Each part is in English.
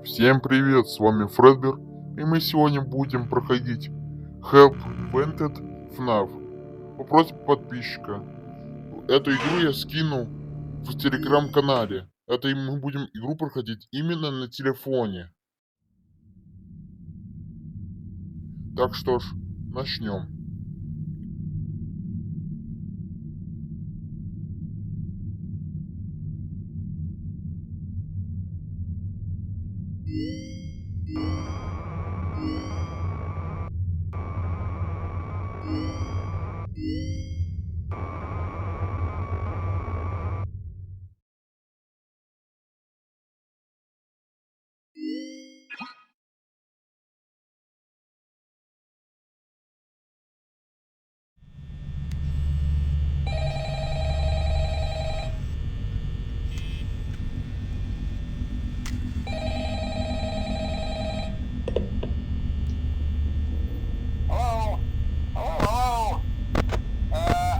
Всем привет, с вами Фредбер, и мы сегодня будем проходить Help Fnaf по просьбе подписчика. Эту игру я скинул в телеграм-канале. Мы будем игру проходить именно на телефоне. Так что ж, начнем.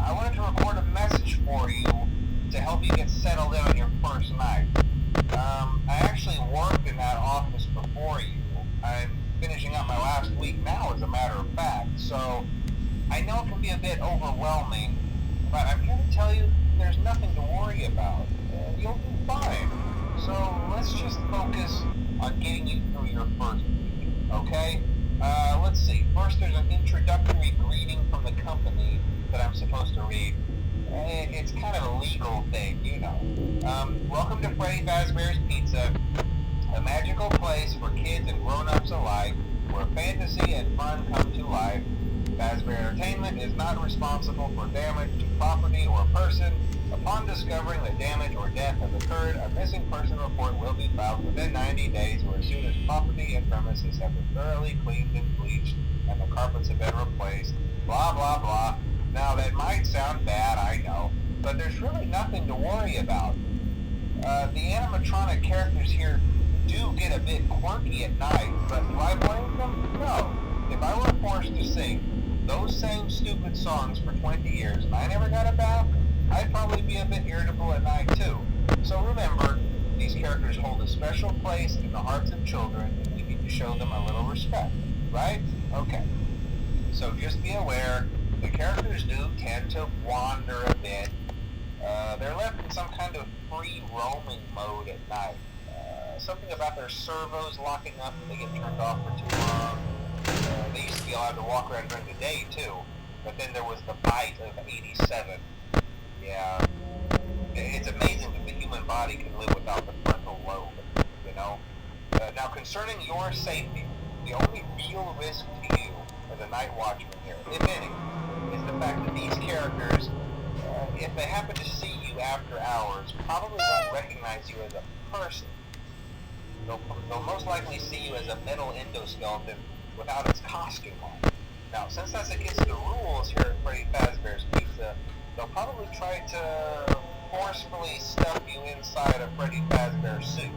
I wanted to record a message for you to help you get settled in on your first night. I actually worked in that office before you. I'm finishing up my last week now, as a matter of fact, so I know it can be a bit overwhelming, but I'm here to tell you there's nothing to worry about. You'll be fine. So let's just focus on getting you through your first week, okay? Let's see. First, there's an introductory greeting from the company that I'm supposed to read. It's kind of a legal thing, you know. Welcome to Freddy Fazbear's Pizza, a magical place for kids and grown-ups alike, where fantasy and fun come to life. Fazbear Entertainment is not responsible for damage to property or person. Upon discovering that damage or death has occurred, a missing person report will be filed within 90 days or as soon as property and premises have been thoroughly cleaned and bleached and the carpets have been replaced. Blah, blah, blah. Now, that might sound bad, I know, but there's really nothing to worry about. The animatronic characters here do get a bit quirky at night, but do I blame them? No. If I were forced to sing those same stupid songs for 20 years and I never got a bath, I'd probably be a bit irritable at night too. So remember, these characters hold a special place in the hearts of children and we need to show them a little respect, right? Okay. So just be aware, the characters do tend to wander a bit. They're left in some kind of free roaming mode at night. Something about their servos locking up and they get turned off for too long. They used to be allowed to walk around during the day too, but then there was the bite of 87. Yeah, it's amazing that the human body can live without the frontal lobe, you know? Now concerning your safety, the only real risk to you as a night watchman here, if any, is the fact that these characters, if they happen to see you after hours, probably won't recognize you as a person. They'll most likely see you as a metal endoskeleton without its costume on. Now, since that's against the rules here at Freddy Fazbear's Pizza, they'll probably try to forcefully stuff you inside a Freddy Fazbear suit.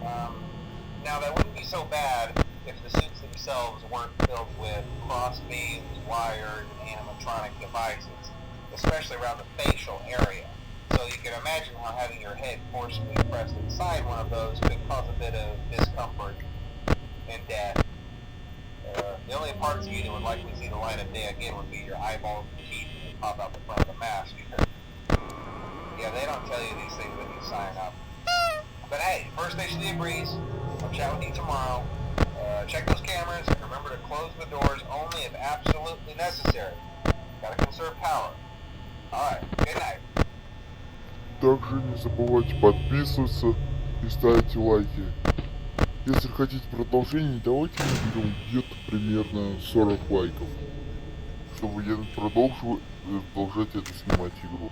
Now, that wouldn't be so bad if the suits themselves weren't filled with cross beams, wired, animatronic devices, especially around the facial area. So you can imagine how having your head forcibly pressed inside one of those could cause a bit of discomfort and death. The only parts of you that would likely see the light of day again would be your eyeballs and teeth that pop out the front of the mask. Yeah, they don't tell you these things when you sign up. But hey, first day should be a breeze. I'll chat with you tomorrow. Check those cameras and remember to close the doors only if absolutely necessary. Gotta conserve power. Alright, good night. Также не забывайте подписываться и ставить лайки. Если хотите продолжение, давайте наберем где-то примерно 40 лайков, чтобы я продолжать эту снимать игру.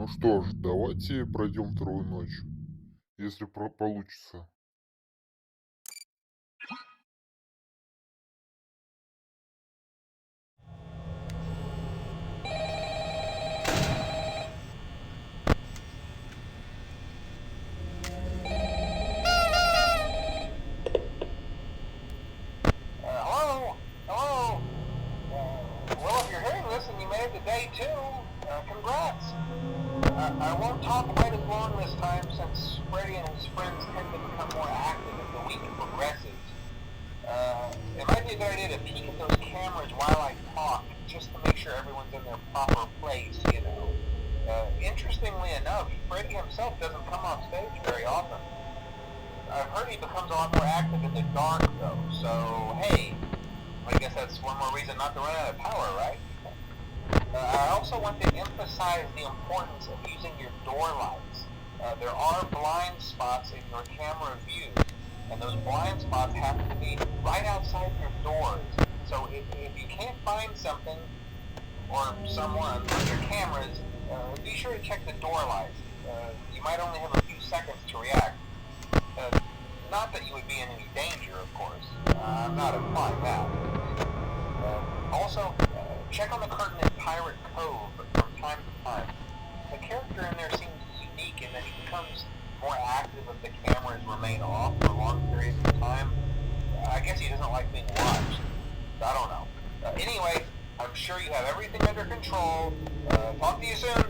Ну что ж, давайте пройдем вторую ночь, если получится. Hello? Hello? Well, if you're hearing this and you made it to day 2, congrats. I won't talk quite as long this time since Freddy and his friends tend to become more active as the week progresses. It might be a good idea to peek at those cameras while I talk, just to make sure everyone's in their proper place, you know. Interestingly enough, Freddy himself doesn't come off stage very often. I've heard he becomes a lot more active in the dark, though, so hey, I guess that's one more reason not to run out of power, right? I also want to emphasize the importance of using your door lights. There are blind spots in your camera view, and those blind spots have to be right outside your doors. So if you can't find something or someone on your cameras, be sure to check the door lights. You might only have a few seconds to react. Not that you would be in any danger, of course. I'm not implying that. Also, check on the curtain in Pirate Cove from time to time. The character in there seems unique in that he becomes more active if the cameras remain off for long periods of time. I guess he doesn't like being watched. I don't know. Anyway, I'm sure you have everything under control. Talk to you soon.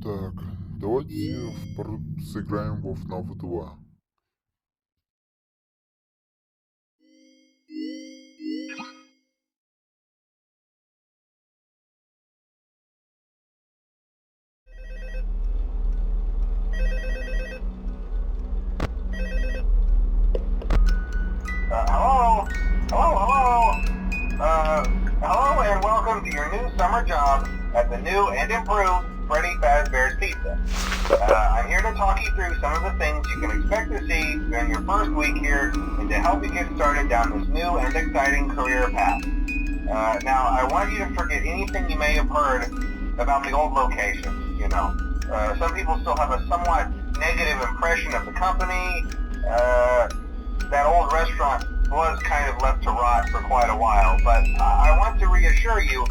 Так, Давайте сыграем во Fnaf 2. Hello? Hello? Hello and welcome to your new summer job at the new and improved Freddy Fazbear's Pizza. I'm here to talk you through some of the things you can expect to see during your first week here and to help you get started down this new and exciting career path. Now, I want you to forget anything you may have heard about the old location, you know. Some people still have a somewhat negative impression of the company. That old restaurant was kind of left to rot for quite a while, but I want to reassure you,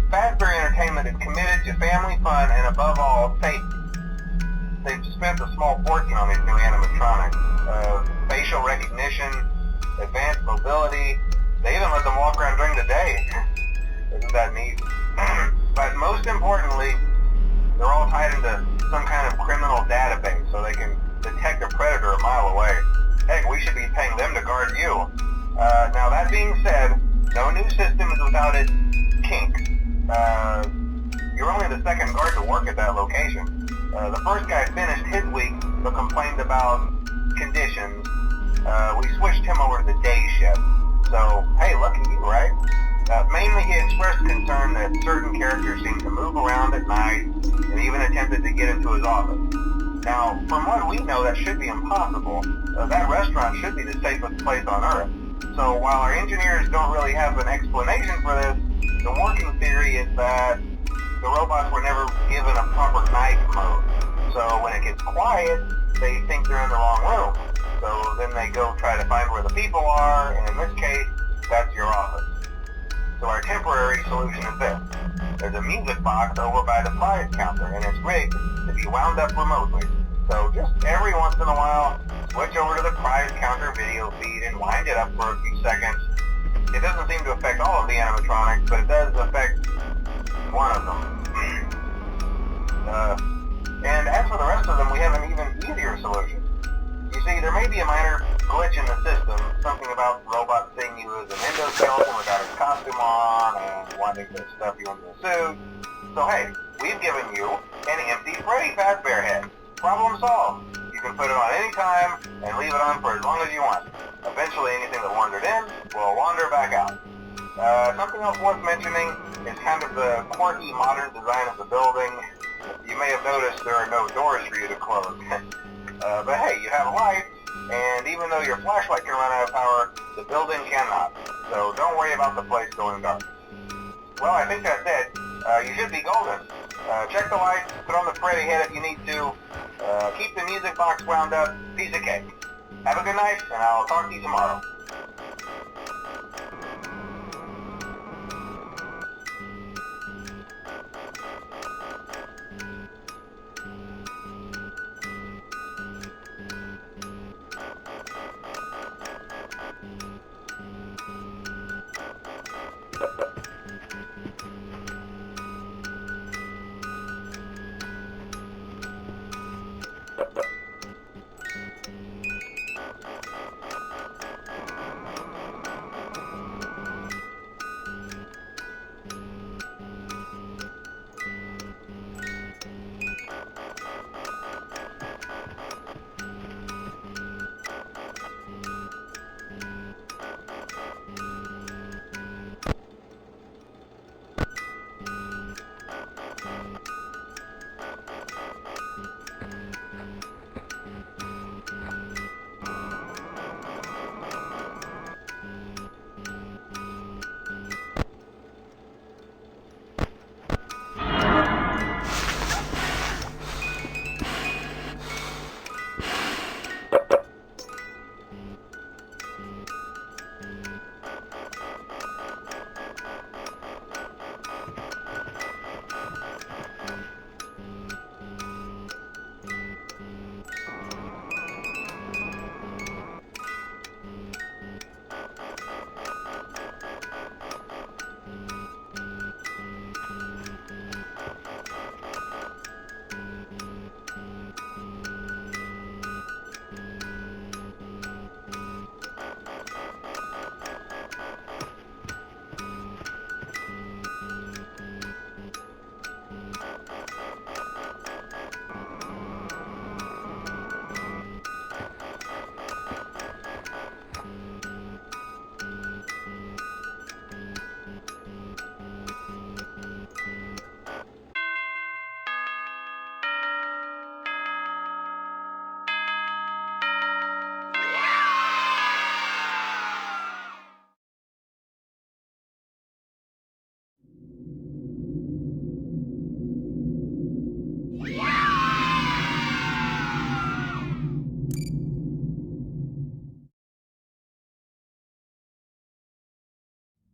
Fazbear Entertainment is committed to family fun and above all, safety. They've spent a small fortune on these new animatronics. Facial recognition, advanced mobility, they even let them walk around during the day. Isn't that neat? But most importantly, they're all tied into some kind of criminal database so they can detect a predator a mile away. Heck, we should be paying them to guard you. Now that being said, no new system is without its kinks. You're only the second guard to work at that location. The first guy finished his week but complained about conditions. We switched him over to the day shift. So, hey, lucky you, right? Mainly he expressed concern that certain characters seemed to move around at night and even attempted to get into his office. Now, from what we know, that should be impossible. That restaurant should be the safest place on Earth. So while our engineers don't really have an explanation for this, the working theory is that the robots were never given a proper night mode. So when it gets quiet, they think they're in the wrong room. So then they go try to find where the people are, and in this case, that's your office. So our temporary solution is this. There's a music box over by the prize counter, and it's rigged to be wound up remotely. So just every once in a while, switch over to the prize counter video feed and wind it up for a few seconds. It doesn't seem to affect all of the animatronics, but it does affect one of them. And as for the rest of them, we have an even easier solution. You see, there may be a minor glitch in the system, something about the robot seeing you as an endoskeleton without his costume on and wanting to stuff you into a suit. So hey, we've given you an empty Freddy Fazbear head. Problem solved. You can put it on any time and leave it on for as long as you want. Eventually anything that wandered in will wander back out. Something else worth mentioning is kind of the quirky modern design of the building. You may have noticed there are no doors for you to close. But hey, you have lights, and even though your flashlight can run out of power, the building cannot. So don't worry about the place going dark. Well, I think that's it. You should be golden. Check the lights, put on the Freddy head if you need to. Keep the music box wound up, piece of cake. Have a good night, and I'll talk to you tomorrow.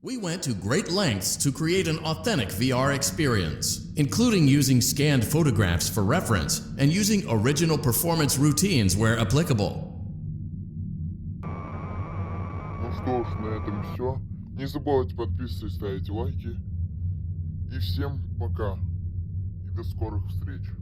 We went to great lengths to create an authentic VR experience, including using scanned photographs for reference and using original performance routines where applicable. Ну что ж, на этом все. Не забывайте подписываться и ставить лайки. И всем пока. И до скорых встреч.